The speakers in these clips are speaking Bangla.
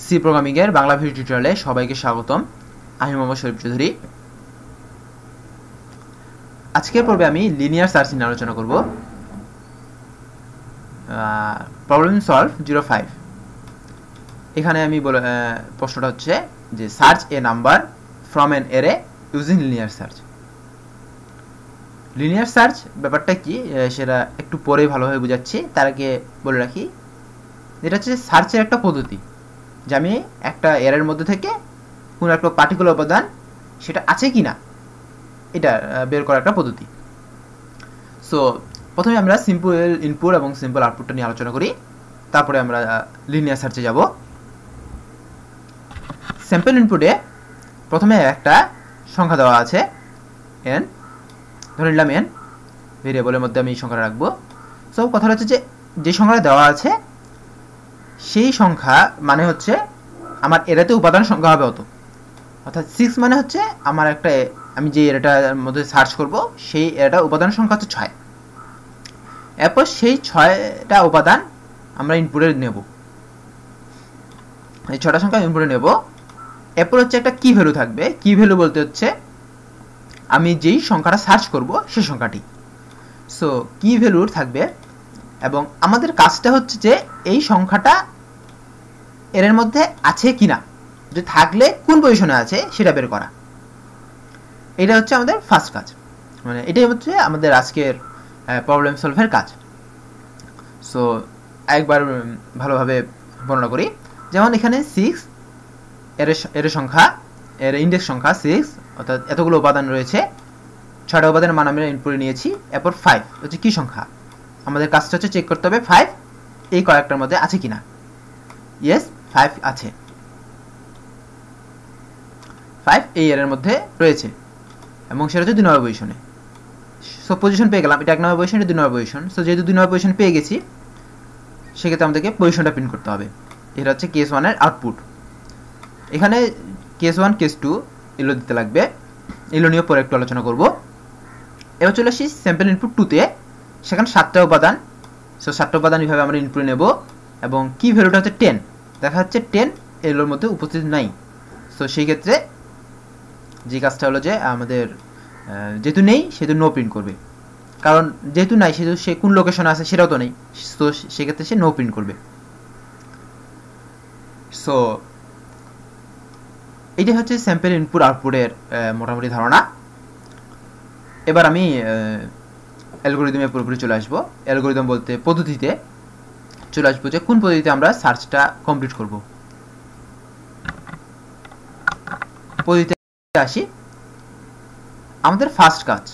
সি প্রোগ্রামিং এর বাংলা ভিডিও টিউটোরিয়ালে সবাইকে স্বাগতম। আমি মোহাম্মদ শরীফ চৌধুরী। আজকের পর্বে আমি লিনিয়ার সার্চ নিয়ে আলোচনা করব। Problem solve 05। এখানে আমি প্রশ্নটা হচ্ছে যে search a number from N array using linear search. Linear search ব্যাপারটা কি সেটা একটু পরেই ভালোভাবে বোঝাচ্ছি। তার আগে বলে রাখি, এটা হচ্ছে সার্চের একটা পদ্ধতি, যে আমি একটা এরের মধ্যে থেকে কোনো একটা পার্টিকুলার উপাদান সেটা আছে কি না এটা বের করার একটা পদ্ধতি। সো প্রথমে আমরা সিম্পল ইনপুট এবং সিম্পল আউটপুটটা নিয়ে আলোচনা করি, তারপরে আমরা লিনিয়ার সার্চে যাব। সিম্পল ইনপুটে প্রথমে একটা সংখ্যা দেওয়া আছে এন, ধরে নিলাম এন, ভেরিয়েবলের মধ্যে আমি এই সংখ্যাটা রাখবো। সো কথাটা হচ্ছে যে সংখ্যাটা দেওয়া আছে সেই সংখ্যা মানে হচ্ছে আমার এরাতে উপাদান সংখ্যা হবে অত, অর্থাৎ 6 মানে হচ্ছে আমার একটা, আমি যে এরাটার মধ্যে সার্চ করব সেই এরাটা উপাদান সংখ্যা হচ্ছে 6। এরপর সেই 6টা উপাদান আমরা ইনপুটে নেব, এই 6টা সংখ্যা ইনপুটে নেব। এরপর হচ্ছে একটা কি ভ্যালু থাকবে। কি ভ্যালু বলতে হচ্ছে আমি যেই সংখ্যাটা সার্চ করব সেই সংখ্যাটি। সো কি ভ্যালু থাকবে এবং আমাদের কাজটা হচ্ছে যে এই সংখ্যাটা এর মধ্যে আছে কিনা, যদি থাকলে কোন পজিশনে আছে সেটা বের করা। এটা হচ্ছে আমাদের ফার্স্ট কাজ, মানে এটাই হচ্ছে আমাদের আজকের প্রবলেম সলভের কাজ। সো একবার ভালোভাবে বর্ণনা করি। যেমন এখানে 6 এর সংখ্যা, এর ইন্ডেক্স সংখ্যা 6, অর্থাৎ এতগুলো উপাদান রয়েছে, 6টা উপাদানের মান আমরা ইনপুটে নিয়েছি। এরপর 5 হচ্ছে কি সংখ্যা, আমাদের কাজটা হচ্ছে চেক করতে হবে 5 এই কয়েকটার মধ্যে আছে কিনা। ইয়েস, 5 আছে, 5 এই এর মধ্যে রয়েছে এবং সেটা হচ্ছে 2 নম্বর পজিশনে। সো পজিশন পেয়ে গেলাম, এটা 1 নম্বর পজিশন, এটা 2 নম্বর পজিশন। সো যেহেতু 2 নম্বর পজিশন পেয়ে গেছি সেক্ষেত্রে আমাদেরকে পজিশনটা প্রিন্ট করতে হবে। এটা হচ্ছে কেস 1 এর আউটপুট। এখানে কেস 1 কেস 2 এগুলো দিতে লাগবে, এগুলো নিয়ে পরে একটু আলোচনা করব। এবার চলে আসি স্যাম্পল ইনপুট 2তে। সেখানে 7টা উপাদান। সো 7টা উপাদান এইভাবে আমরা ইনপুটে নেব এবং কি ভ্যালুটা হচ্ছে 10, দেখা যাচ্ছে 10 এগুলোর মধ্যে উপস্থিত নাই। সো সেই ক্ষেত্রে যে কাজটা হলো যে আমাদের যেহেতু নেই সেহেতু নো প্রিন্ট করবে, কারণ যেহেতু নাই সেহেতু সে কোন লোকেশনে আছে সেটাও তো নেই। তো সেক্ষেত্রে সে নো প্রিন্ট করবে। সো এইটা হচ্ছে স্যাম্পল ইনপুট আউটপুটের মোটামুটি ধারণা। এবার আমি অ্যালগোরিদমে পুরোপুরি চলে আসবো। অ্যালগোরিদম বলতে পদ্ধতিতে চলে আসবো, যে কোন পদ্ধতিতে আমরা সার্চটা কমপ্লিট করব। পদ্ধতিতে আসি। আমাদের ফার্স্ট কাজ,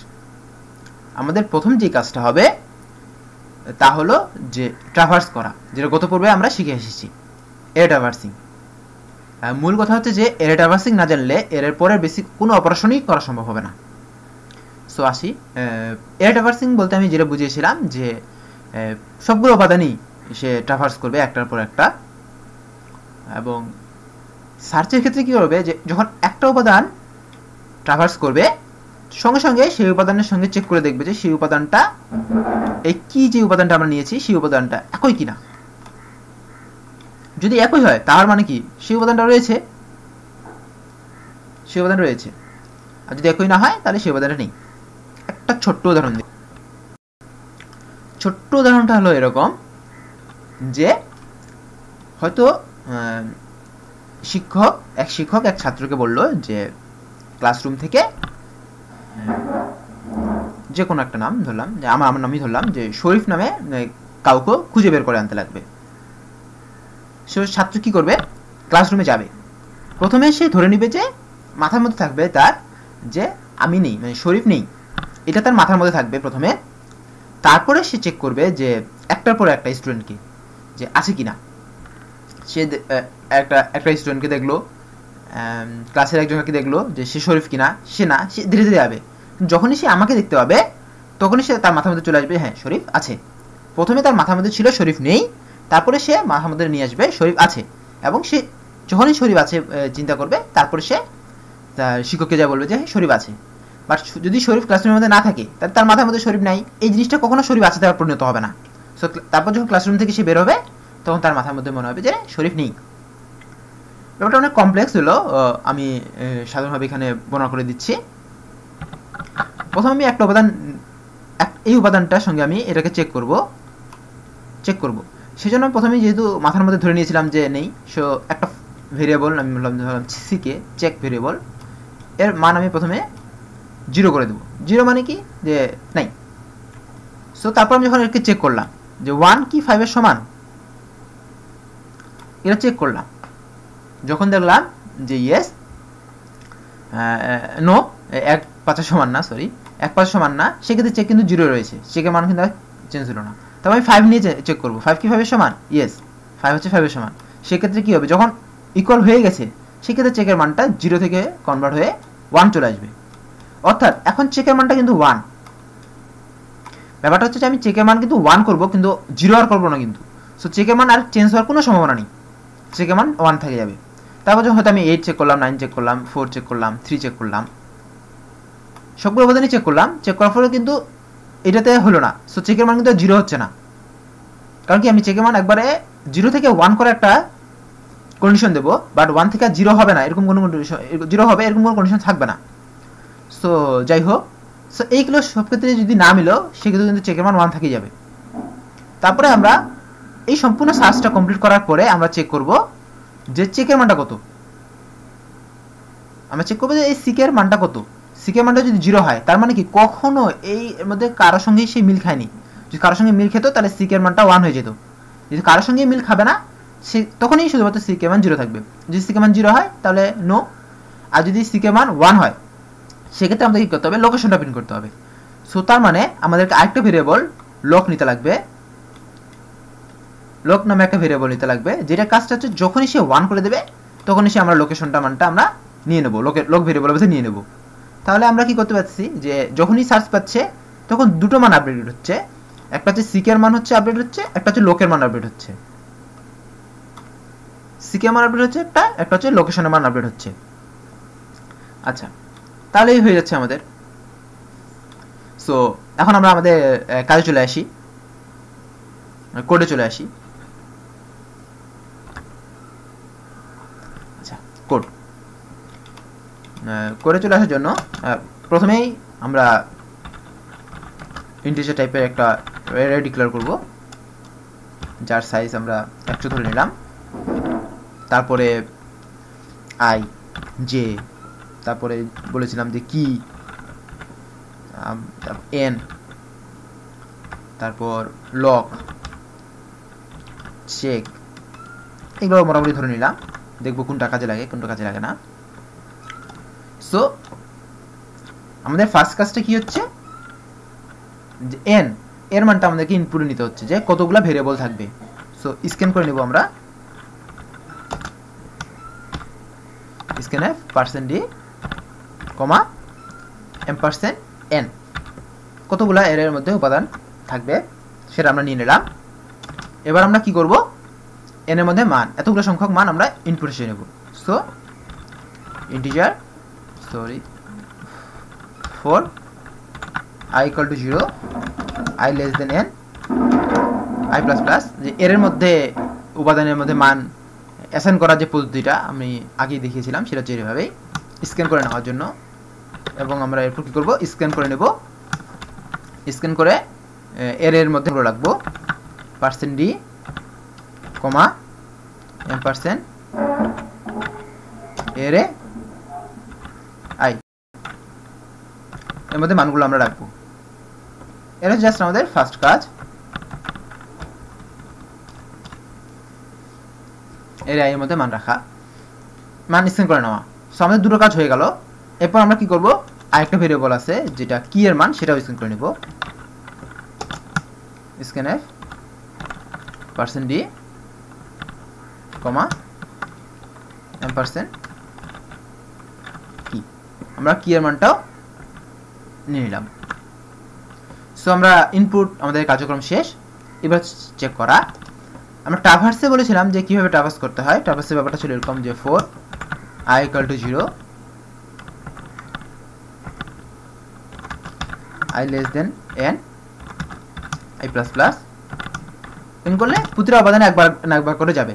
আমাদের প্রথম যে কাজটা হবে তা হলো যে ট্রাভার্স করা, যেটা গত পর্বে আমরা শিখে এসেছি, এরে ট্রাভার্সিং। মূল কথা হচ্ছে যে এরে ট্রাভার্সিং না জানলে এর পরের বেসিক কোনো অপারেশনই করা সম্ভব হবে না। সো আসি, এরে ট্রাভার্সিং বলতে আমি যেটা বুঝিয়েছিলাম যে সবগুলো উপাদানই সে ট্রাভার্স করবে একটার পর একটা। এবং সার্চের ক্ষেত্রে কি করবে, যে যখন একটা উপাদান ট্রাভার্স করবে সঙ্গে সঙ্গে সেই উপাদানের সঙ্গে চেক করে দেখবে যে সেই উপাদানটা, এই কি যে উপাদানটা আমরা নিয়েছি সেই উপাদানটা একই কিনা। যদি একই হয় তার মানে কি সেই উপাদানটা রয়েছে, সেই উপাদান রয়েছে। আর যদি একই না হয় তাহলে সেই উপাদানটা নেই। একটা ছোট্ট উদাহরণ দিই। ছোট্ট উদাহরণটা হলো এরকম যে হয়তো এক শিক্ষক এক ছাত্রকে বলল যে ক্লাসরুম থেকে যে কোনো একটা নাম ধরলাম, যে আমার নামই ধরলাম, যে শরীফ নামে কাউকে খুঁজে বের করে আনতে লাগবে। সে ছাত্র কি করবে, ক্লাসরুমে যাবে। প্রথমে সে ধরে নিবে যে মাথার মধ্যে থাকবে তার যে আমি নেই, মানে শরীফ নেই, এটা তার মাথার মধ্যে থাকবে প্রথমে। তারপরে সে চেক করবে যে একটার পর একটা স্টুডেন্টকে যে আছে কিনা। সে একটা স্টুডেন্টকে দেখলো, ক্লাসের একজনকে দেখলো যে সে শরীফ কিনা, সে না, সে ধীরে ধীরে যাবে। যখনই সে আমাকে দেখতে পাবে তখনই সে তার মাথার মধ্যে চলে আসবে হ্যাঁ শরীফ আছে। প্রথমে তার মাথার মধ্যে ছিল শরীফ নেই, তারপরে সে মাথার মধ্যে নিয়ে আসবে শরীফ আছে। এবং সে যখনই শরীফ আছে চিন্তা করবে, তারপরে সে শিক্ষককে যা বলবে যে হ্যাঁ শরীফ আছে। বাট যদি শরীফ ক্লাসরুমের মধ্যে না থাকে তাহলে তার মাথার মধ্যে শরীফ নাই, এই জিনিসটা কখনো শরীফ আছে তার পরিণত হবে না। সো তারপর যখন ক্লাসরুম থেকে সে বের হবে তখন তার মাথার মধ্যে মনে হবে যে শরীফ নেই। ব্যাপারটা অনেক কমপ্লেক্স হলো, আমি সাধারণভাবে এখানে বর্ণনা করে দিচ্ছি। প্রথমে আমি একটা উপাদান, এই উপাদানটার সঙ্গে আমি এটাকে চেক করব। সেজন্য প্রথমে যেহেতু মাথার মধ্যে ধরে নিয়েছিলাম যে নেই, সো একটা ভেরিয়েবল আমি ধরলাম সিকে, চেক ভেরিয়েবল, এর মান আমি প্রথমে 0 করে দেবো। 0 মানে কি, যে নাই। সো তারপর আমি যখন এটাকে চেক করলাম যে 1 কি 5 এর সমান, এটা চেক করলাম। যখন দেখলাম যে ইয়েস, নো, 1 5 এর সমান না, সরি 1 5 সমান না, সেক্ষেত্রে চেক কিন্তু 0 রয়েছে, চেকের মান কিন্তু চেঞ্জ হলো না। তবে আমি 5 নিয়ে চেক করবো, 5 কি 5 এর সমান, ইয়েস 5 হচ্ছে 5 এর সমান। সেক্ষেত্রে কি হবে, যখন ইকুয়াল হয়ে গেছে সেক্ষেত্রে চেকের মানটা 0 থেকে কনভার্ট হয়ে 1 চলে আসবে। অর্থাৎ এখন চেকের মানটা কিন্তু 1। ব্যাপারটা হচ্ছে যে আমি চেকের মান কিন্তু 1 করব, কিন্তু 0 আর করবো না কিন্তু। সো চেকের মান আর চেঞ্জ হওয়ার কোনো সম্ভাবনা নেই, চেকের মান 1 থেকে যাবে। তারপর যখন হয়তো আমি 8 চেক করলাম, 9 চেক করলাম, 4 চেক করলাম, 3 চেক করলাম, সবগুলো উপাদানই চেক করলাম। চেক করার পরে কিন্তু এটাতে হলো না, সো চেকের মান কিন্তু 0 হচ্ছে না। কারণ কি, আমি চেকের মান একবারে 0 থেকে 1 করে একটা কন্ডিশন দেবো, বাট 1 থেকে 0 হবে না, এরকম কোনো কন্ডিশন, 0 হবে এরকম কোনো কন্ডিশন থাকবে না। সো যাই হোক, সো এইগুলো সব ক্ষেত্রে যদি না মিলো, সেক্ষেত্রে কিন্তু চেকের মান 1 থেকে যাবে। তারপরে আমরা এই সম্পূর্ণ সার্চটা কমপ্লিট করার পরে আমরা চেক করব যে চেকের মানটা কত। আমরা চেক করবো যে এই সিকের মানটা কত। সিকের মানটা যদি 0 হয়, তার মানে কি কখনো এই এর মধ্যে কারোর সঙ্গেই সে মিল খায়নি। যদি কারোর সঙ্গে মিল খেত, তাহলে সিকের মানটা 1 হয়ে যেত। যদি কারোর সঙ্গে মিল খাবে না, সে তখনই শুধুমাত্র সিকের মান 0 থাকবে। যদি সিকের মান 0 হয়, তাহলে নো। আর যদি সিকের মান 1 হয়, সেক্ষেত্রে আমাদের কি করতে হবে, লোকেশনটা প্রিন্ট করতে হবে। সো তার মানে আমাদেরকে আরেকটা ভেরিয়েবল লোক নিতে লাগবে, লোক নামে একটা ভেরিয়েবল নিতে লাগবে, যেটা কাজটা হচ্ছে যখনই সে 1 করে দেবে, তখনই সে আমরা লোকেশনটা মানটা আমরা নিয়ে নেবো, লোক ভেরিয়েবলের মধ্যে নিয়ে নেবো। তাহলে আমরা কি করতে পারছি, যে যখনই সার্চ পাচ্ছে তখন দুটো মান আপডেট হচ্ছে, একটা হচ্ছে সিকের মান হচ্ছে আপডেট হচ্ছে, একটা হচ্ছে লোকের মান আপডেট হচ্ছে। সিকের মান আপডেট হচ্ছে একটা হচ্ছে লোকেশনের মান আপডেট হচ্ছে। আচ্ছা, তাহলে এই হয়ে যাচ্ছে আমাদের। সো এখন আমরা আমাদের কাজে চলে আসি, কোডে চলে আসি। আচ্ছা, কোডে চলে আসার জন্য প্রথমেই আমরা ইন্টিজার টাইপের একটা অ্যারে ডিক্লেয়ার করব, যার সাইজ আমরা 100 ধরে নিলাম। তারপরে আই, জে, তারপরে বলেছিলাম যে কি, এন, তারপর লক, চেক, এগুলো মোটামুটি ধরে নিলাম। দেখবো কোনটা কাজে লাগে, কোনটা কাজে লাগে না। সো আমাদের ফার্স্ট কাজটা কি হচ্ছে, যে এন এর মানটা আমাদেরকে ইনপুটে নিতে হচ্ছে, যে কতগুলো ভেরিয়েবল থাকবে। সো স্ক্যান করে নেব আমরা, স্ক্যানএফ %d, $m%n, কতগুলা এর মধ্যে উপাদান থাকবে সেটা আমরা নিয়ে নিলাম। এবার আমরা কি করব, এন এর মধ্যে মান, এতগুলো সংখ্যক মান আমরা ইনপুট হিসেবে নেব। So integer, for i equal to 0, i less than n, i plus plus, যে এর মধ্যে উপাদানের মধ্যে মান অ্যাসাইন করার যে পদ্ধতিটা আমি আগেই দেখিয়েছিলাম, সেটা হচ্ছে এইভাবেই স্ক্যান করে নেওয়ার জন্য। এবং আমরা এরপর কি করব, স্ক্যান করে নেব। স্ক্যান করে এর মধ্যে রাখবো %d, $m%, এর আই, এর মধ্যে মানগুলো আমরা রাখবো। এটা জাস্ট আমাদের ফার্স্ট কাজ, এর আই এর মধ্যে মান রাখা, মান স্ক্যান করে নেওয়া। সো আমাদের দুটো কাজ হয়ে গেল। এরপর আমরা কি করব, আরেকটা ভেরিয়েবল আছে যেটা কি এর মান, সেটাও স্ক্যান করে নেব। স্ক্যানএফ %d, $m% কি, আমরা কি এর মানটাও নিয়ে নিলাম। সো আমরা ইনপুট, আমাদের কার্যক্রম শেষ। এবার চেক করা। আমরা ট্রাভার্সে বলেছিলাম যে কিভাবে ট্রাভার্স করতে হয়। ট্রাভার্সের ব্যাপারটা ছিল এরকম যে for i equal to 0, i less than n, i plus plus, N করলে প্রতিটা উপাদানে একবার করে যাবে।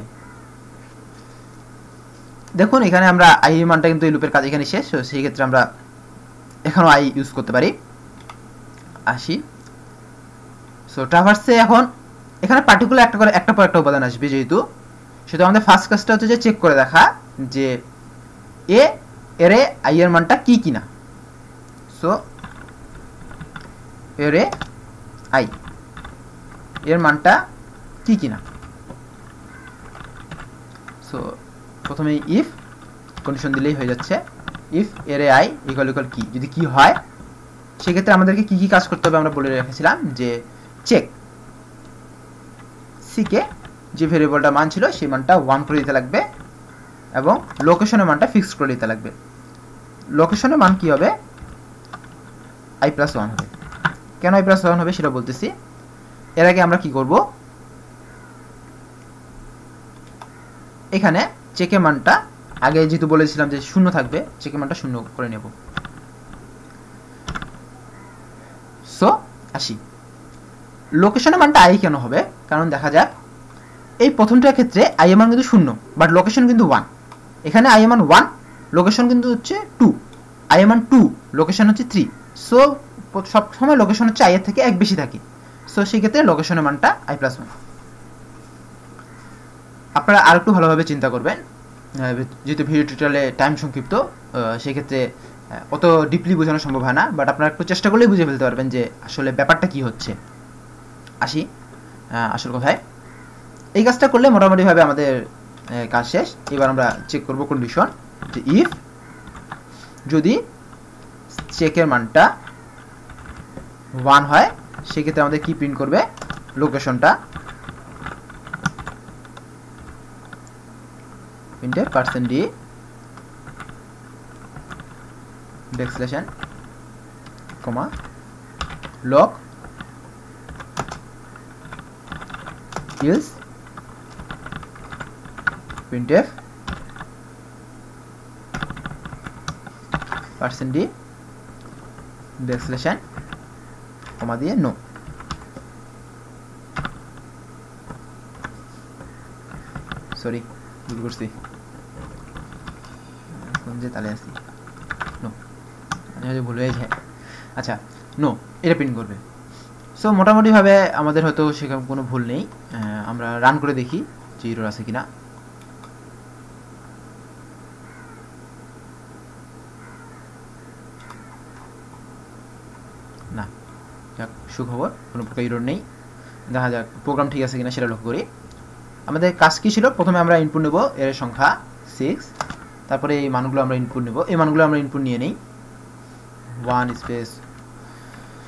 দেখুন এখানে আমরা আই এর মানটা কিন্তু এই লুপের কাজ এখানে শেষ, সেই ক্ষেত্রে আমরা এখানেও আই ইউজ করতে পারি। আসি, সো ট্রাভার্সে এখন এখানে পার্টিকুলার একটা করে একটা পর একটা উপাদান আসবে, যেহেতু সেটা আমাদের ফার্স্ট কাজটা হচ্ছে যে চেক করে দেখা যে এরে আই এর মানটা কি কিনা। সো এরে আই এর মানটা কি কিনা। সো প্রথমে ইফ কন্ডিশন দিলেই হয়ে যাচ্ছে, ইফ এরে আই ইকুয়াল ইকুয়াল কি, যদি কি হয় সেক্ষেত্রে আমাদেরকে কি কি কাজ করতে হবে আমরা বলে রেখেছিলাম, যে চেক সিকে যে ভেরিয়েবলটা মান ছিল সেই মানটা 1 করে দিতে লাগবে এবং লোকেশনের মানটা ফিক্স করে দিতে লাগবে। লোকেশনের মান কি হবে, i+1 হবে। কেন i+1 হবে সেটা বলতেছি। এর আগে আমরা কি করব, এখানে চেকের মানটা আগে যেহেতু বলেছিলাম যে 0 থাকবে, চেকের মানটা 0 করে নেব। সো আসি, লোকেশনের মানটা i কেন হবে, কারণ দেখা যাক এই প্রথমটার ক্ষেত্রে i এর মান কিন্তু 0 বাট লোকেশন কিন্তু 1। এখানে i এর মান 1, লোকেশন কিন্তু হচ্ছে 2, i এর মান 2, লোকেশন হচ্ছে 3। সো সব সময় লোকেশন হচ্ছে i এর থেকে এক বেশি থাকে। সো সেই ক্ষেত্রে লোকেশনের মানটা i+1। আপনারা আর একটু ভালোভাবে চিন্তা করবেন, যেহেতু ভিডিও টিউটোরিয়ালে টাইম সংক্ষিপ্ত, সেই ক্ষেত্রে অত ডিপলি বোঝানো সম্ভব হয় না, বাট আপনারা একটু চেষ্টা করলেই বুঝে ফেলতে পারবেন যে আসলে ব্যাপারটা কি হচ্ছে। আসি আসল কথায়, এই কাজটা করলে মোটামুটিভাবে আমাদের কাজ শেষ। এবার আমরা চেক করব কন্ডিশন, যে ইফ যদি চেকের মানটা 1 হয় সেক্ষেত্রে আমাদের কি প্রিন্ট করবে, লোকেশনটা প্রিন্টে %d ব্যাকস্ল্যাশ কমা লগ else printf %d backslash comma দিয়ে নো। সরি ভুল করছি, কোন যে তালে আসি, নো ভুল হয়ে যায়। আচ্ছা নো, এটা প্রিন্ট করবে। সো মোটামুটিভাবে আমাদের হয়তো সেরকম কোনো ভুল নেই। আমরা রান করে দেখি যে এরর আছে কিনা। না, যাক সুখবর, কোনো প্রকার এরর নেই। দেখা যাক প্রোগ্রাম ঠিক আছে কিনা সেটা লক্ষ্য করি। আমাদের কাজ কি ছিল, প্রথমে আমরা ইনপুট নেব এর সংখ্যা 6, তারপরে এই মানগুলো আমরা ইনপুট নেব। এই মানগুলো আমরা ইনপুট নিয়ে নেই, 1 space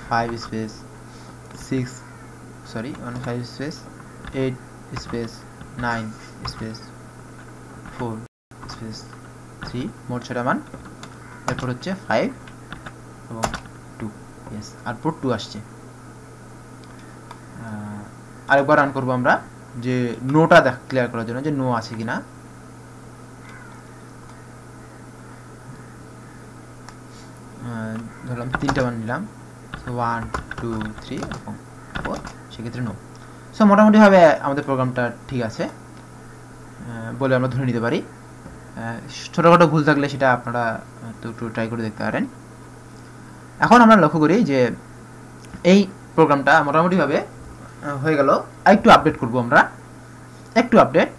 5 space 6 sorry 1 5 space 8 space 9 space 4 space 3, মোট 6টা মান। এরপর হচ্ছে 5 এবং 2, ইয়েস, আর পুট 2 আসছে। আরেকবার রান করবো আমরা, যে নোটা ক্লিয়ার করার জন্য যে নো আছে কিনা। ধরলাম 3টা মান নিলাম, 1 2 3 এবং 4, সেক্ষেত্রে নো। সো মোটামুটিভাবে আমাদের প্রোগ্রামটা ঠিক আছে বলে আমরা ধরে নিতে পারি। ছোটোখাটো ভুল থাকলে সেটা আপনারা একটু ট্রাই করে দেখতে পারেন। এখন আমরা লক্ষ্য করি যে এই প্রোগ্রামটা মোটামুটিভাবে হয়ে গেল। আর একটু আপডেট করব আমরা, একটু আপডেট।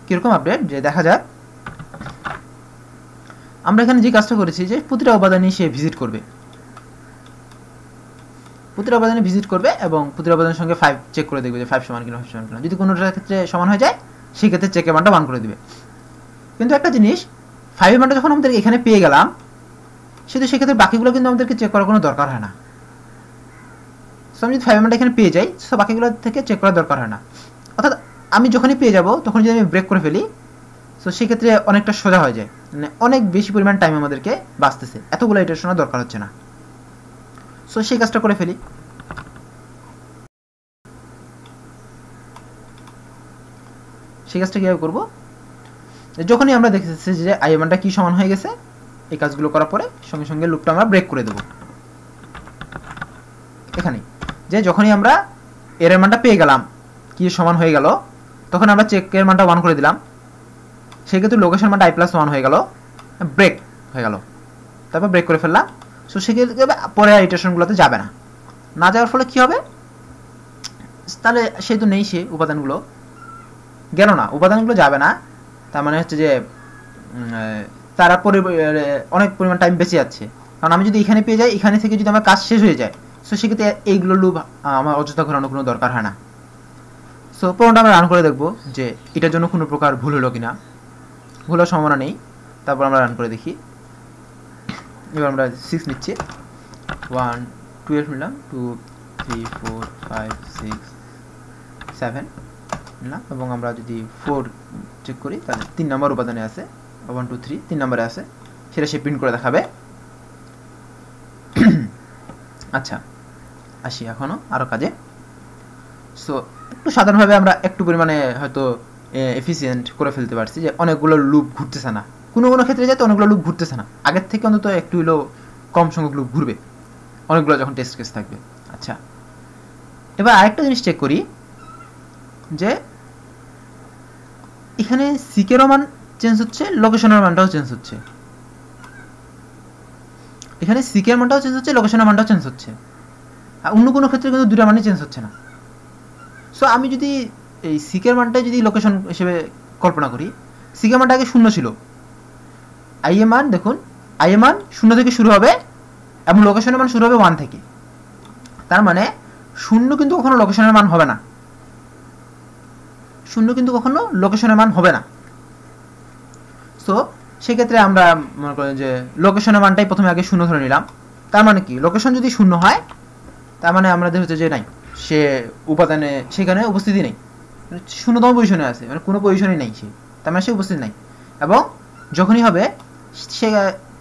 কীরকম আপডেট, যে দেখা যাক আমরা এখানে যে কাজটা করেছি যে প্রতিটা উপাদানই সে ভিজিট করবে, প্রতিটা উপাদানে ভিজিট করবে এবং প্রতিটা উপাদানের সঙ্গে 5 চেক করে দেখবে যে 5 সমান কিনা 5 সমান কিনা। যদি কোনোটার ক্ষেত্রে সমান হয়ে যায় সেক্ষেত্রে চেকের মানটা 1 করে দিবে। কিন্তু একটা জিনিস, 5 এর মানটা যখন আমাদের এখানে পেয়ে গেলাম সেক্ষেত্রে বাকিগুলো কিন্তু আমাদেরকে চেক করার কোনো দরকার হয় না। সো আমি যদি 5 এর মানটা এখানে পেয়ে যাই, সো বাকিগুলো থেকে চেক করার দরকার হয় না। অর্থাৎ আমি যখনই পেয়ে যাব তখন যদি আমি ব্রেক করে ফেলি, সো সেক্ষেত্রে অনেকটা সোজা হয়ে যায়, মানে অনেক বেশি পরিমাণ টাইম আমাদেরকে বাঁচতেছে, এতগুলো ইটারেশনের দরকার হচ্ছে না। সো সেই কাজটা করে ফেলি। সেই কাজটা কীভাবে করবো, যখনই আমরা দেখতেছি যে আই এর মানটা কি সমান হয়ে গেছে, এই কাজগুলো করার পরে সঙ্গে সঙ্গে লুপটা আমরা ব্রেক করে দেবো। এখানে যে যখনই আমরা এর মানটা পেয়ে গেলাম কি সমান হয়ে গেল, তখন আমরা চেকের মানটা 1 করে দিলাম। সেক্ষেত্রে লোকেশন মানটা i+1 হয়ে গেল, ব্রেক হয়ে গেল, তারপর ব্রেক করে ফেললাম। সো সেক্ষেত্রে পরে ইটারেশনগুলোতে যাবে না, না যাওয়ার ফলে কি হবে, তাহলে সে তো নেই, সে উপাদানগুলো গেল না, উপাদানগুলো যাবে না, তার মানে হচ্ছে যে তারা অনেক পরিমাণ টাইম বেঁচে যাচ্ছে। কারণ আমি যদি এখানে পেয়ে যাই, এখানে থেকে যদি আমার কাজ শেষ হয়ে যায়, সো সেক্ষেত্রে এইগুলো লুপ আমার অযথা ঘোরানোর কোনো দরকার হয় না। সো প্রোগ্রামটা আমরা রান করে দেখবো যে এটার জন্য কোনো প্রকার ভুল হলো কিনা, ভুল হওয়ার সম্ভাবনা নেই। তারপর আমরা রান করে দেখি। এবার আমরা 6 নিচ্ছি, 1 12 নিলাম, 2 3 4 5 6 7 নিলাম, এবং আমরা যদি 4 চেক করি তাহলে 3 নম্বর উপাদানে আছে, 1 2 3 3 নম্বরে আছে, সেটা সে প্রিন্ট করে দেখাবে। আচ্ছা, আসি এখনো আরো কাজে। সো একটু সাধারণভাবে আমরা একটু পরিমাণে হয়তো এফিসিয়েন্ট করে ফেলতে পারছি, যে অনেকগুলো লুপ ঘুরতেছে না, কোনো কোনো ক্ষেত্রে যাতে অনেকগুলো লুপ ঘুরতেছে না, আগের থেকে অন্তত একটু হলেও কম সংখ্যক লুপ ঘুরবে অনেকগুলো যখন টেস্ট কেস থাকবে। আচ্ছা, এবার আরেকটা জিনিস চেক করি, যে এখানে সিকেরও মান চেঞ্জ হচ্ছে, লোকেশনের মানটাও চেঞ্জ হচ্ছে, এখানে সিকের মানটাও চেঞ্জ হচ্ছে, লোকেশনের মানটাও চেঞ্জ হচ্ছে, আর অন্য কোনো ক্ষেত্রে কিন্তু দুটা মানই চেঞ্জ হচ্ছে না। সো আমি যদি এই সিকের মানটা যদি লোকেশন হিসেবে কল্পনা করি, সিকের মানটা আগে 0 ছিল, আই এর মান দেখুন, আই এর মান 0 থেকে শুরু হবে এবং লোকেশনের মান শুরু হবে 1 থেকে। তার মানে 0 কিন্তু কখনো লোকেশনের মান হবে না, 0 কিন্তু কখনো লোকেশনের মান হবে না। সো সেক্ষেত্রে আমরা মনে করি যে লোকেশনের মানটাই প্রথমে আগে 0 ধরে নিলাম। তার মানে কি, লোকেশন যদি 0 হয় তার মানে আমাদের হচ্ছে যে নাই, সে উপাদানে সেখানে উপস্থিতি নেই, 0তম পজিশনে আছে, মানে কোনো পজিশনে নেই সে, তার মানে সে উপস্থিত নাই। এবং যখনই হবে সে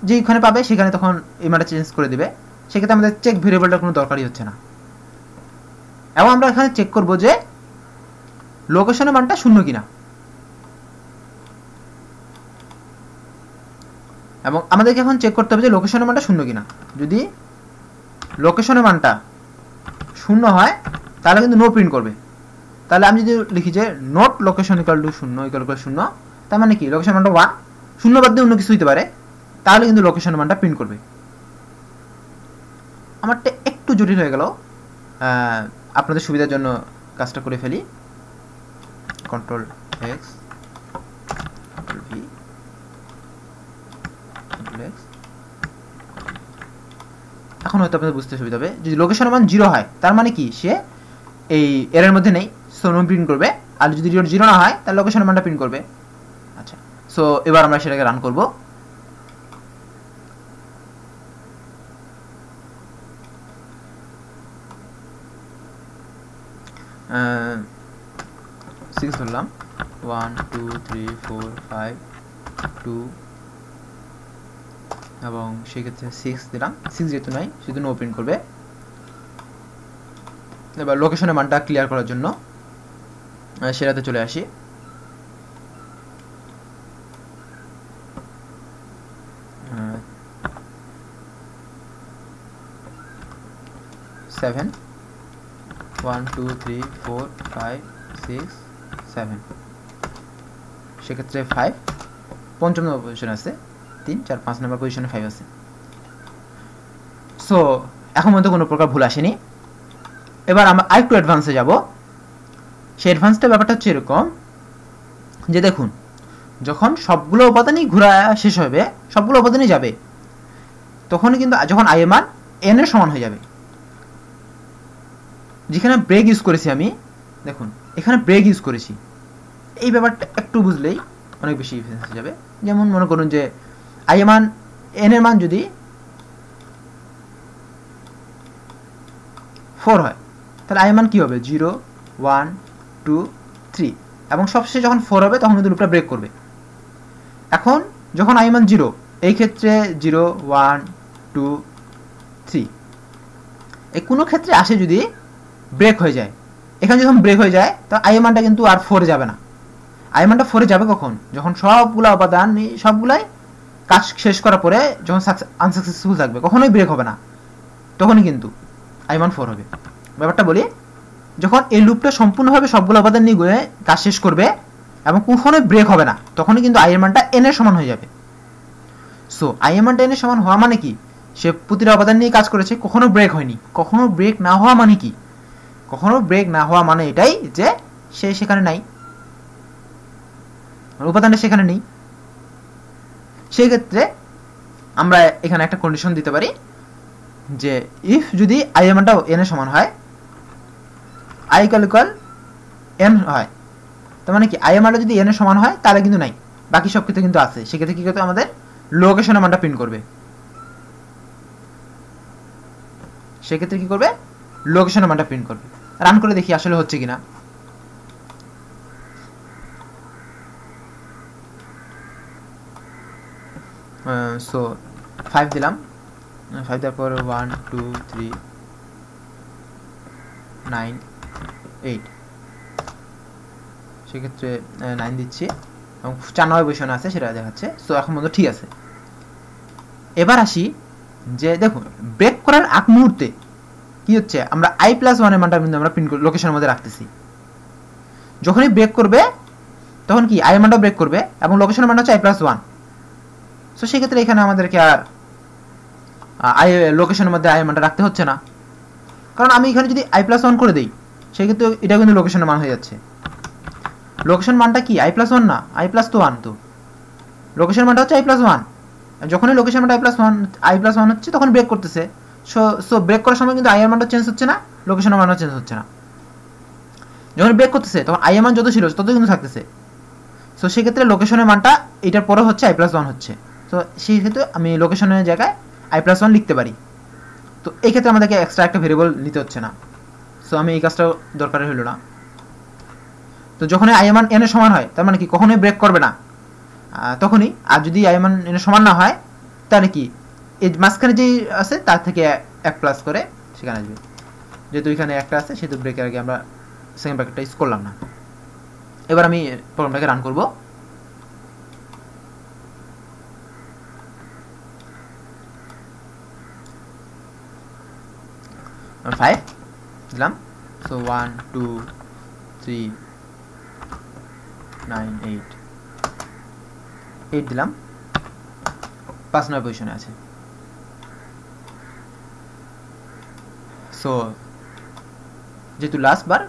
যেখানে পাবে সেখানে তখন এই মানটা চেঞ্জ করে দিবে, সেক্ষেত্রে আমাদের চেক ভেরিয়েবলটার কোনো দরকারই হচ্ছে না। এবং আমরা এখানে চেক করব যে লোকেশনের মানটা 0 কিনা, এবং আমাদেরকে এখন চেক করতে হবে যে লোকেশনের মানটা 0 কিনা। যদি লোকেশনের মানটা 0 হয় তাহলে কিন্তু নো প্রিন্ট করবে। তাহলে আমি যদি লিখি যে not location equal to 0 equal to 0, তার মানে কি লোকেশন মানটা 1, 0 বাদ দিয়ে অন্য কিছু হইতে পারে, তাহলে কিন্তু লোকেশনের মানটা প্রিন্ট করবে। আমারটা একটু জটিল হয়ে গেল, আপনাদের সুবিধার জন্য কাজটা করে ফেলি। Control x, control V, control x. এখন হয়তো আপনাদের বুঝতে সুবিধা হবে, যদি লোকেশনের মান 0 হয় তার মানে কি সে এই এর মধ্যে নেই, সো নো প্রিন্ট করবে, আর যদি 0 না হয় তাহলে লোকেশনের মানটা প্রিন্ট করবে। আচ্ছা, সো এবার আমরা সেটাকে রান করব। সিক্স ধরলাম, 1 2 3 4 5 2, এবং সেক্ষেত্রে 6 দিলাম, 6 যেহেতু নাই শুধু নো প্রিন্ট করবে। এবার লোকেশনের মানটা ক্লিয়ার করার জন্য সেটাতে চলে আসি। সেভেন, 1 2 3 4 5 6 7, সেক্ষেত্রে 5 পঞ্চম নম্বর পজিশনে আছে, 3 4 5 নম্বর পজিশনে 5 আছে। সো এখন মধ্যে কোনো প্রকার ভুল আসেনি। এবার আমরা আরেকটু অ্যাডভান্সে যাব। সেই অ্যাডভান্সটা ব্যাপারটা হচ্ছে এরকম যে দেখুন, যখন সবগুলো উপাদানই ঘোরা শেষ হবে, সবগুলো উপাদানই যাবে, তখনই কিন্তু যখন আই এর মান এন এর সমান হয়ে যাবে। যেখানে ব্রেক ইউজ করেছি আমি, দেখুন এখানে ব্রেক ইউজ করেছি, এই ব্যাপারটা একটু বুঝলেই অনেক বেশি ডিফারেন্স হয়ে যাবে। যেমন মনে করুন যে আই এর মান এন এর মান যদি 4 হয় তাহলে আই এর মান কি হবে, 0 1 2 3, এবং সবশেষে যখন 4 হবে তখন কিন্তু লুপটা ব্রেক করবে। এখন যখন আই এর মান 0, এই ক্ষেত্রে 0 1 2 3, এই কোনো ক্ষেত্রে আসে যদি ব্রেক হয়ে যায়, এখানে যখন ব্রেক হয়ে যায় তো আই এর মানটা কিন্তু আর 4 যাবে না। আই এর মানটা 4 যাবে কখন, যখন সবগুলো উপাদান সবগুলাই কাজ শেষ করার পরে যখন আনসাকসেসফুল থাকবে, কখনোই ব্রেক হবে না, তখনই কিন্তু আই এর মান 4 হবে। ব্যাপারটা বলি, যখন এই লুপটা সম্পূর্ণভাবে সবগুলো উপাদান নিয়ে কাজ শেষ করবে, এবং কখনোই ব্রেক হবে না, তখনই কিন্তু আই এর মানটা এন এর সমান হয়ে যাবে। সো আই এর মানটা এন এর সমান হওয়া মানে কি, সে প্রতিটা উপাদান নিয়ে কাজ করেছে, কখনো ব্রেক হয়নি। কখনো ব্রেক না হওয়া মানে কি, কখনো ব্রেক না হওয়া মানে এটাই যে সে সেখানে নাই, উপাদানটা সেখানে নেই। সেই ক্ষেত্রে আমরা এখানে একটা কন্ডিশন দিতে পারি যে ইফ যদি আই এর মানটা এন এর সমান হয়, আই ইকুয়াল এন হয়, তার মানে কি আই এর মানটা যদি এন এর সমান হয় তাহলে কিন্তু নাই, বাকি সব ক্ষেত্রে কিন্তু আছে। সেক্ষেত্রে কি করতে, আমাদের লোকেশনের মানটা প্রিন্ট করবে। সেক্ষেত্রে কি করবে, লোকেশনের মানটা প্রিন্ট করবে। রান করে দেখি আসলে হচ্ছে কিনা। সো 5 দিলাম, 5 দেওয়ার পর 1 2 3 9 8, সেক্ষেত্রে 9 দিচ্ছি এবং 4 নম্বর পজিশনে আছে সেটা দেখাচ্ছে। সো এখন পর্যন্ত ঠিক আছে। এবার আসি যে দেখুন ব্রেক করার আগ মুহূর্তে কি হচ্ছে, আমরা i+1 এর মানটা কিন্তু আমরা প্রিন্ট লোকেশনের মধ্যে রাখতেছি। যখনই ব্রেক করবে তখন কি আই এর মানটা ব্রেক করবে এবং লোকেশনের মান হচ্ছে i+1। সো সেক্ষেত্রে এখানে আমাদেরকে আর আই লোকেশনের মধ্যে আই এর মানটা রাখতে হচ্ছে না, কারণ আমি এখানে যদি i+1 করে দিই সেক্ষেত্রে এটা কিন্তু লোকেশনের মান হয়ে যাচ্ছে। লোকেশন মানটা কি i+1 না, i+1, তো লোকেশন মানটা হচ্ছে i+1। যখনই লোকেশন মানটা i+1 হচ্ছে তখন ব্রেক করতেছে। সো ব্রেক করার সময় কিন্তু আই এর মানটা চেঞ্জ হচ্ছে না, লোকেশনের মানও চেঞ্জ হচ্ছে না। যখন ব্রেক করতেছে তখন আই এর মান যত ছিল তত কিন্তু থাকতেছে। সো সেক্ষেত্রে লোকেশনের মানটা এটার পরে হচ্ছে i+1 হচ্ছে। তো সেই ক্ষেত্রে আমি লোকেশনের জায়গায় i+1 লিখতে পারি। তো এই ক্ষেত্রে আমাদেরকে এক্সট্রা একটা ভেরিয়েবল নিতে হচ্ছে না। সো আমি এই কাজটা দরকার হলো না। তো যখনই আই এর মান এন এর সমান হয় তার মানে কি কখনোই ব্রেক করবে না তখনই। আর যদি আই এর মান এন এর সমান না হয় তাহলে কি এই মাঝখানে যে আছে তার থেকে 1 প্লাস করে সেখানে আসবে। যেহেতু এখানে একটা আছে সেহেতু ব্রেকের আগে আমরা সেকেন্ড ব্র্যাকেটটা ইউজ করলাম না। এবার আমি প্রোগ্রামটাকে রান করব। আমি 5 দিলাম। সো 1 2 3 9 8 দিলাম, 5 নম্বর পজিশনে আছে। সো যেহেতু লাস্ট বার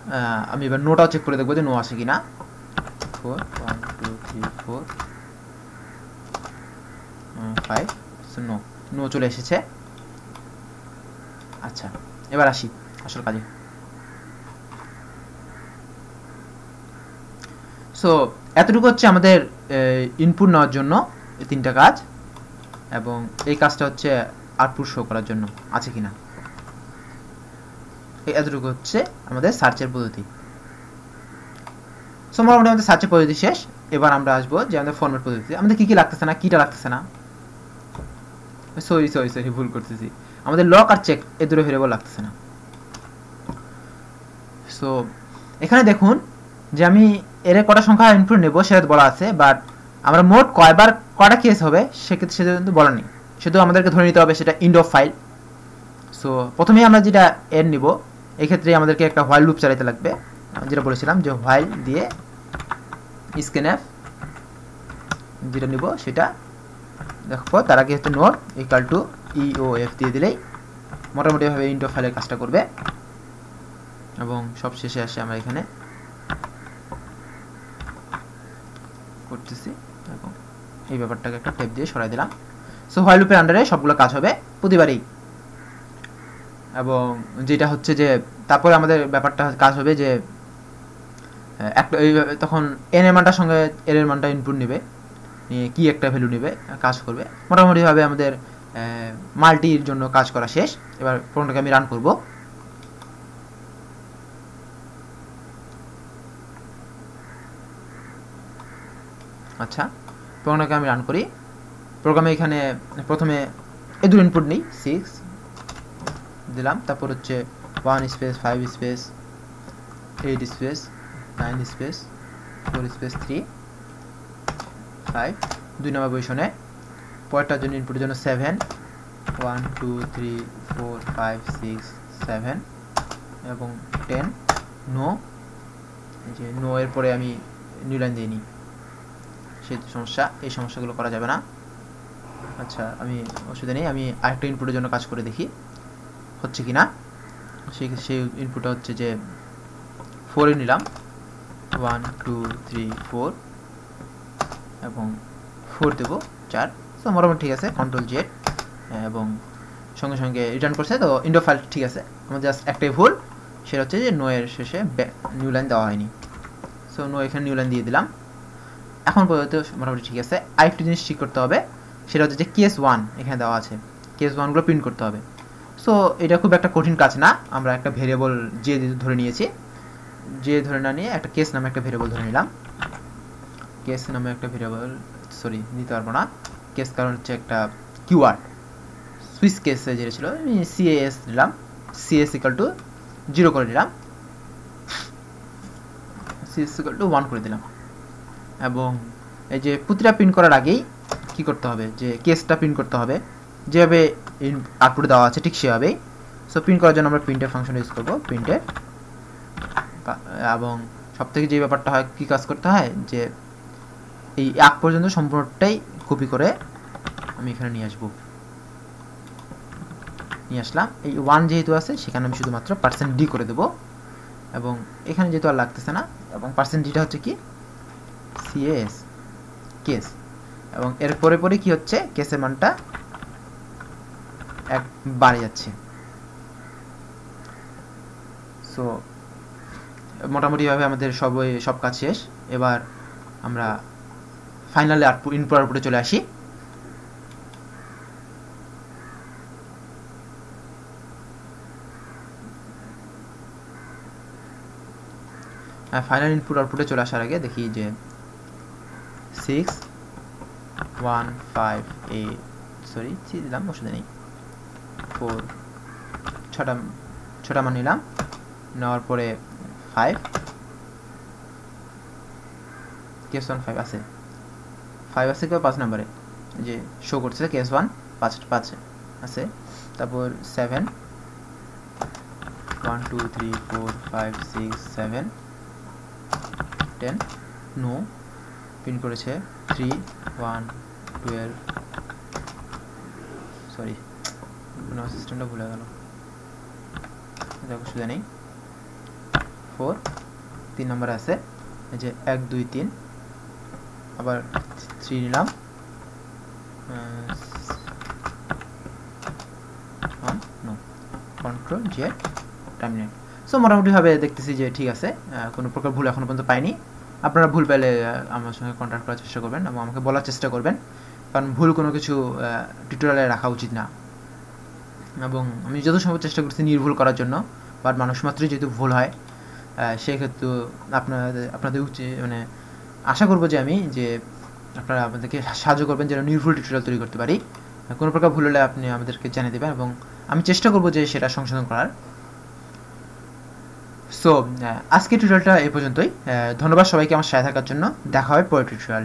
আমি এবার নোটাও চেক করে দেখবো যে নো আসে কিনা। 4 1 2 3 4 5, সো নো চলে এসেছে। আচ্ছা এবার আসি আসল কাজে। সো এতটুকু হচ্ছে আমাদের ইনপুট নেওয়ার জন্য এই 3টা কাজ, এবং এই কাজটা হচ্ছে আউটপুট শো করার জন্য আছে কিনা। এতটুকু হচ্ছে আমাদের সার্চের পদ্ধতি। সো মোটামুটি আমাদের সার্চের পদ্ধতি শেষ। এবার আমরা আসবো যে আমাদের ফরম্যাট পদ্ধতি, আমাদের কি কি লাগতেছে না, কিটা লাগতেছে না। সরি ভুল করতেছি, আমাদের লক আর চেক এই দুটো ভেরিয়েবল লাগতেছে না। সো এখানে দেখুন যে আমি এর কটা সংখ্যা ইনপুট নেব সেটা বলা আছে, বাট আমরা মোট কয়বার কটা কেস হবে সেক্ষেত্রে সেটা কিন্তু বলা নেই, শুধু আমাদেরকে ধরে নিতে হবে সেটা ইন্ড অফ ফাইল। সো প্রথমেই আমরা যেটা এর নিব, এক্ষেত্রে আমাদেরকে একটা হোয়াইল লুপ চালাতে লাগবে, যেটা বলেছিলাম যে হোয়াইল দিয়ে স্ক্যানএফ যেটা নিব সেটা দেখো, তার আগে হচ্ছে নোট ইকুয়াল টু ইওএফ দিয়ে দিলেই মোটামুটিভাবে ইন্ড অফ ফাইলের কাজটা করবে। এবং সব শেষে আসে আমরা এখানে করতেছি এবং এই ব্যাপারটাকে একটা ট্যাব দিয়ে সরাই দিলাম। সো হোয়াইল লুপের আন্ডারে সবগুলো কাজ হবে প্রতিবারই, এবং যেটা হচ্ছে যে তারপরে আমাদের ব্যাপারটা কাজ হবে যে একটা তখন এন এর মানটার সঙ্গে এর এর মানটা ইনপুট নেবে, নিয়ে কি একটা ভ্যালু নেবে, কাজ করবে। মোটামুটিভাবে আমাদের মাল্টির জন্য কাজ করা শেষ। এবার প্রোগ্রামটাকে আমি রান করব। আচ্ছা প্রোগ্রামটাকে আমি রান করি। প্রোগ্রামে এখানে প্রথমে এই দুটো ইনপুট নেই, 6 দিলাম, তারপর হচ্ছে 1 space 5 space 8 space 9 space 4 space 3 5 2 নম্বর পজিশনে। পরেরটার জন্য ইনপুটের জন্য 7 1 2 3 4 5 6 7 এবং 10 নো, এই যে নো এর পরে আমি নিউ লাইন দিইনি, সেই সমস্যা, এই সমস্যাগুলো করা যাবে না। আচ্ছা, আমি অসুবিধা নেই, আমি আরেকটা ইনপুটের জন্য কাজ করে দেখি হচ্ছে কি না। সেই ইনপুটটা হচ্ছে যে 4 নিলাম, 1 2 3 4 এবং 4 দেবো 4। তো মোটামুটি ঠিক আছে, কন্ট্রোল জেড এবং সঙ্গে সঙ্গে রিটার্ন করছে। তো ইন্ডো ফাইল ঠিক আছে, আমার জাস্ট একটাই ভুল, সেটা হচ্ছে যে নো এর শেষে নিউ লাইন দেওয়া হয়নি। সো নো এখানে নিউ লাইন দিয়ে দিলাম। এখন পর্যন্ত মোটামুটি ঠিক আছে। আরেকটু জিনিস ঠিক করতে হবে, সেটা হচ্ছে যে কেস 1 এখানে দেওয়া আছে, কেস 1গুলো প্রিন্ট করতে হবে। সো এটা খুব একটা কঠিন কাজ না, আমরা একটা ভেরিয়েবল যে ধরে নিয়েছি, যে ধরে না নিয়ে একটা কেস নামে একটা ভেরিয়েবল ধরে নিলাম। কেস নামে একটা ভেরিয়েবল নিতে পারবো না, কেস কারণ হচ্ছে একটা কিওয়ার্ড, সুইচ কেসে যেটা ছিল আমি সিএস দিলাম, সিএস ইকাল টু 0 করে দিলাম, সিএস ইকাল টু 1 করে দিলাম। এবং এই যে প্রতিটা প্রিন্ট করার আগেই কি করতে হবে, যে কেসটা প্রিন্ট করতে হবে যেভাবে আউটপুটে দেওয়া আছে ঠিক সেভাবেই। সো প্রিন্ট করার জন্য আমরা প্রিন্টের ফাংশন ইউজ করবো, প্রিন্টের। এবং সব থেকে যে ব্যাপারটা হয়, কি কাজ করতে হয়, যে এই আগ পর্যন্ত সম্পূর্ণটাই কপি করে আমি এখানে নিয়ে আসবো, নিয়ে আসলাম। এই 1 যেহেতু আছে সেখানে আমি শুধুমাত্র %d করে দেবো, এবং এখানে যেহেতু আর লাগতেছে না, এবং %dটা হচ্ছে কি সিএস কেস, এবং এর পরে পরে কি হচ্ছে, কেসের মানটা এক বাড়ে যাচ্ছে। সো মোটামুটি ভাবে আমাদের সব কাজ শেষ। এবার আমরা ফাইনালি ইনপুট আউটপুটে চলে আসি। ফাইনাল ইনপুট আউটপুটে চলে আসার আগে দেখি যে 6 1 5 8 3 দিলাম, অসুবিধা নেই, 4 ছটা মান নিলাম, নেওয়ার পরে 5 কেস 1 5 আছে, 5 আছে কেউ 5 নম্বরে যে শো করছে কেস 1 5 আছে। তারপর 7 1 2 3 4 5 6 7 10 নো প্রিন্ট করেছে 3 1 12 সিস্টেমটা ভুলে গেল, দেখো সুবিধা নেই। 4 3 নম্বর আছে, এই যে 1 2 3, আবার 3 নিলাম, কন্ট্রোল জেড টার্মিনেট। সো মোটামুটিভাবে দেখতেছি যে ঠিক আছে, কোনো প্রকার ভুল এখনো পর্যন্ত পাইনি। আপনারা ভুল পেলে আমার সঙ্গে কন্ট্যাক্ট করার চেষ্টা করবেন এবং আমাকে বলার চেষ্টা করবেন, কারণ ভুল কোনো কিছু টিউটোরিয়ালে রাখা উচিত না। এবং আমি যত সম্ভব চেষ্টা করছি নির্ভুল করার জন্য, বাট মানুষ মাত্রই যেহেতু ভুল হয়, সেক্ষেত্রে আপনাদের মানে আশা করবো যে আপনারা আমাদেরকে সাহায্য করবেন যেন নির্ভুল টিউটোরিয়াল তৈরি করতে পারি। কোনো প্রকার ভুল হলে আপনি আমাদেরকে জানিয়ে দেবেন এবং আমি চেষ্টা করবো যে সেটা সংশোধন করার। সো আজকের টিউটোরিয়ালটা এই পর্যন্তই। ধন্যবাদ সবাইকে আমার সাথে থাকার জন্য। দেখা হয় পরের টিউটোরিয়ালে।